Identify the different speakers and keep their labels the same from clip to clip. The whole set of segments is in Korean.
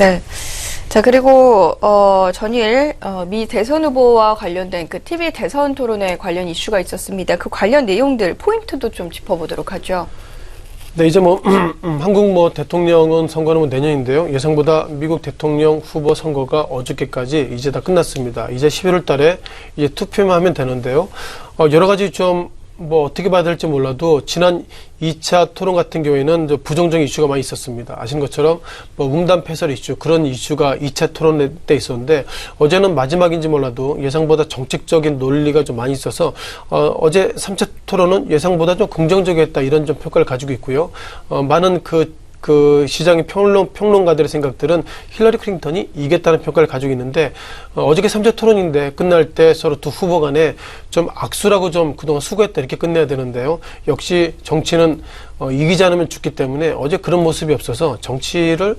Speaker 1: 네. 자, 그리고 전일 미 대선 후보와 관련된 그 TV 대선 토론회 관련 이슈가 있었습니다. 그 관련 내용들 포인트도 좀 짚어보도록 하죠.
Speaker 2: 네, 이제 한국 대통령은 선거는 내년인데요. 예상보다 미국 대통령 후보 선거가 어저께까지 이제 다 끝났습니다. 이제 11월 달에 이제 투표만 하면 되는데요. 여러 가지 좀 어떻게 봐야 될지 몰라도 지난 2차 토론 같은 경우에는 부정적인 이슈가 많이 있었습니다. 아시는 것처럼 음담 패설 이슈, 그런 이슈가 2차 토론 때 있었는데 어제는 마지막인지 몰라도 예상보다 정책적인 논리가 좀 많이 있어서 어제 3차 토론은 예상보다 좀 긍정적이었다, 이런 좀 평가를 가지고 있고요. 많은 그 시장의 평론가들의 생각들은 힐러리 클린턴이 이겼다는 평가를 가지고 있는데, 어저께 3차 토론인데 끝날 때 서로 두 후보 간에 좀 악수라고 좀 그동안 수고했다 이렇게 끝내야 되는데요. 역시 정치는 이기지 않으면 죽기 때문에 어제 그런 모습이 없어서 정치가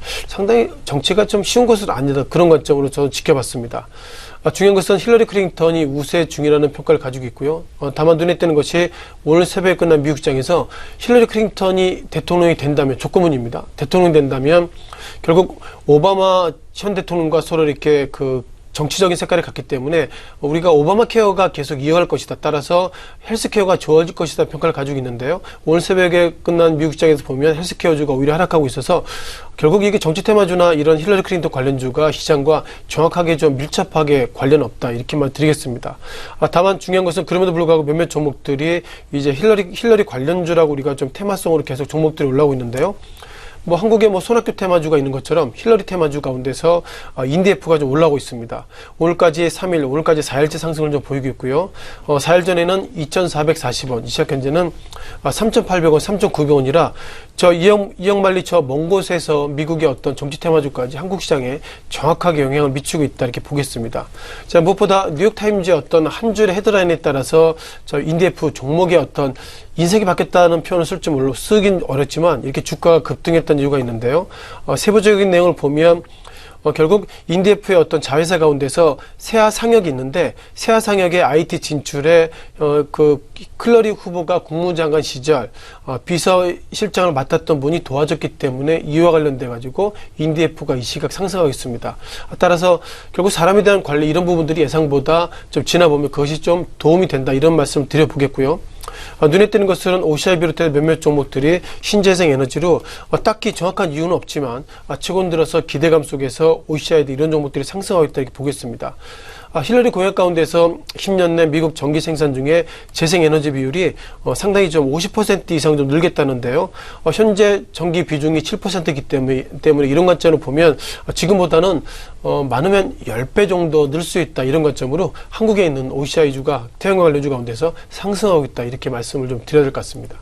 Speaker 2: 좀 쉬운 것은 아니다, 그런 관점으로 저는 지켜봤습니다. 중요한 것은 힐러리 클린턴이 우세 중이라는 평가를 가지고 있고요. 다만 눈에 띄는 것이 오늘 새벽에 끝난 미국 시장에서 힐러리 클린턴이 대통령이 된다면, 조건문입니다. 대통령이 된다면 결국 오바마 현 대통령과 서로 이렇게 정치적인 색깔이 같기 때문에 우리가 오바마 케어가 계속 이어갈 것이다, 따라서 헬스케어가 좋아질 것이다 평가를 가지고 있는데요. 오늘 새벽에 끝난 미국 시장에서 보면 헬스케어주가 오히려 하락하고 있어서 결국 이게 정치 테마주나 이런 힐러리 클린턴 관련주가 시장과 정확하게 좀 밀접하게 관련 없다, 이렇게 말드리겠습니다. 다만 중요한 것은 그럼에도 불구하고 몇몇 종목들이 이제 힐러리 관련주라고 우리가 좀 테마성으로 계속 종목들이 올라오고 있는데요. 한국에 손학규 테마주가 있는 것처럼 힐러리 테마주 가운데서 인디F가 좀 올라오고 있습니다. 오늘까지 3일, 오늘까지 4일째 상승을 좀 보이고 있고요. 4일 전에는 2,440원, 이 시각 현재는 3,800원, 3,900원이라 이영만리 먼 곳에서 미국의 어떤 정치 테마주까지 한국 시장에 정확하게 영향을 미치고 있다, 이렇게 보겠습니다. 자, 무엇보다 뉴욕타임즈의 어떤 한 줄의 헤드라인에 따라서 인디F 종목의 어떤 인색이 바뀌었다는 표현을 쓰긴 어렵지만 이렇게 주가가 급등했던 이유가 있는데요. 세부적인 내용을 보면 결국 인디F의 어떤 자회사 가운데서 세아 상혁이 있는데, 세아 상혁의 IT 진출에 힐러리 후보가 국무장관 시절 비서실장을 맡았던 분이 도와줬기 때문에 이와 관련돼 가지고 인디F가 이 시각 상승하고 있습니다. 따라서 결국 사람에 대한 관리, 이런 부분들이 예상보다 좀 지나보면 그것이 좀 도움이 된다, 이런 말씀을 드려보겠고요. 눈에 띄는 것은 OCI 비롯해 몇몇 종목들이 신재생 에너지로 딱히 정확한 이유는 없지만 최근 들어서 기대감 속에서 OCI도 이런 종목들이 상승하고 있다, 이렇게 보겠습니다. 힐러리 공약 가운데서 10년 내 미국 전기 생산 중에 재생에너지 비율이 상당히 좀 50% 이상 좀 늘겠다는데요. 현재 전기 비중이 7%이기 때문에 이런 관점으로 보면 지금보다는 많으면 10배 정도 늘 수 있다, 이런 관점으로 한국에 있는 OCI주가 태양광 관련주 가운데서 상승하고 있다, 이렇게 말씀을 좀 드려야 될 것 같습니다.